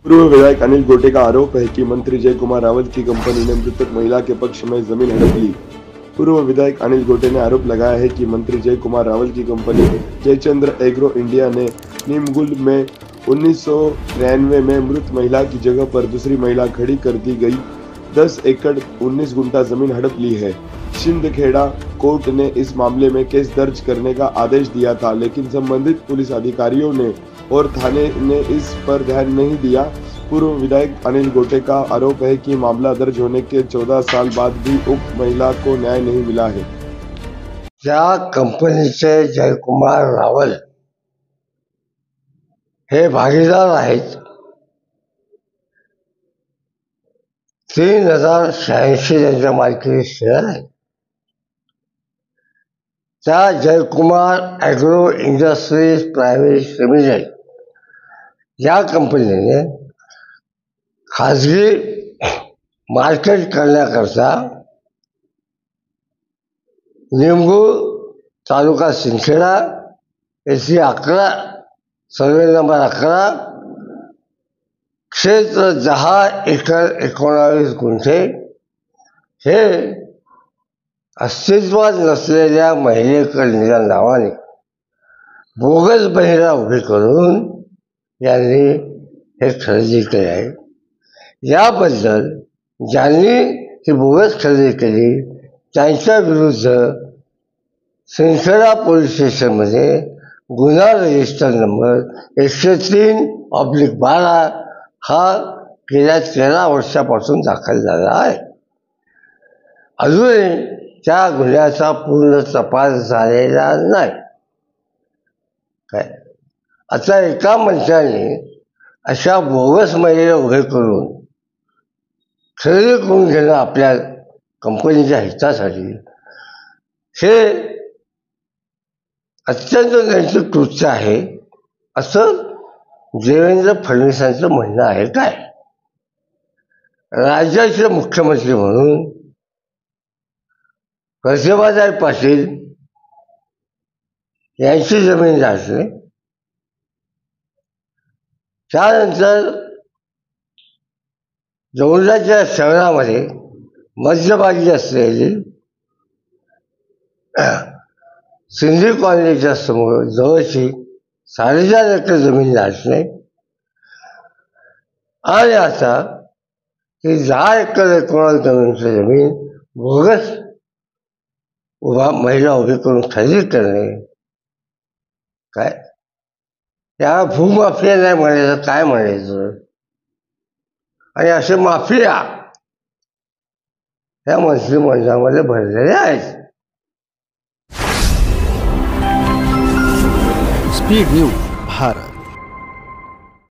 पूर्व विधायक अनिल गोटे का आरोप है कि मंत्री जय कुमार रावल की कंपनी ने मृतक महिला के पक्ष में जमीन हड़प ली। पूर्व विधायक अनिल गोटे ने आरोप लगाया है कि मंत्री जय कुमार रावल की कंपनी जयचंद्र एग्रो इंडिया ने नीमगुल में 1993 में मृत महिला की जगह पर दूसरी महिला खड़ी कर दी गई 10 एकड़ 19 गुंठा जमीन हड़प ली है। शिंदखेड़ा कोर्ट ने इस मामले में केस दर्ज करने का आदेश दिया था, लेकिन संबंधित पुलिस अधिकारियों ने और थाने ने इस पर ध्यान नहीं दिया। पूर्व विधायक अनिल गोटे का आरोप है कि मामला दर्ज होने के 14 साल बाद भी उक्त महिला को न्याय नहीं मिला है। ज्या कंपनीचे जयकुमार रावल हे भागीदार आहेत 3086 त्यांच्या मालकीचे शेअर आहेत। त्या Jaykumar agro industries private limited या कंपनीने खाजगी मार्केट करण्याकरता निमगुळ तालुका सिंदखेडा येथे 11 सर्वे नंबर 11 क्षेत्र 10 एकर 19 गुंठे हे अस्तित्वात नसलेल्या महिलेकडच्या नावाने बोगस महिला उभी करून यांनी हे खरेदी केले आहे। याबद्दल ज्यांनी ही बोगस खरेदी केली त्यांच्या विरुद्ध सिंदखेडा पोलीस स्टेशनमध्ये गुन्हा रजिस्टर नंबर 103/12 हा गेल्या 13 वर्षापासून दाखल झाला आहे। अजूनही त्या गुन्ह्याचा पूर्ण तपास झालेला नाही। आता एका मंत्र्याने अशा बोगस महिलेला उभे करून खरेदी करून घेणं आपल्या कंपनीच्या हितासाठी हे अत्यंत नैतिक कृत्य आहे असं देवेंद्र फडणवीसांचं म्हणणं आहे। काय राज्याचे मुख्यमंत्री म्हणून प्रतिभाताई पाटील यांची जमीन जाते, त्यानंतर दौंडाच्या शहरामध्ये मध्यभागी असलेली सिंधी कॉलनीच्या समोर जवळची 4.5 एकर जमीन जाते आणि आता ही 10 एकर 19 जमीन बोगस महिला उभी करून खरेदी करणे काय या भूमाफिया नाही म्हणायचं, काय म्हणायचं? आणि असे माफिया या मंत्रिमंडळामध्ये भरलेले आहेत। Speed news Bharat.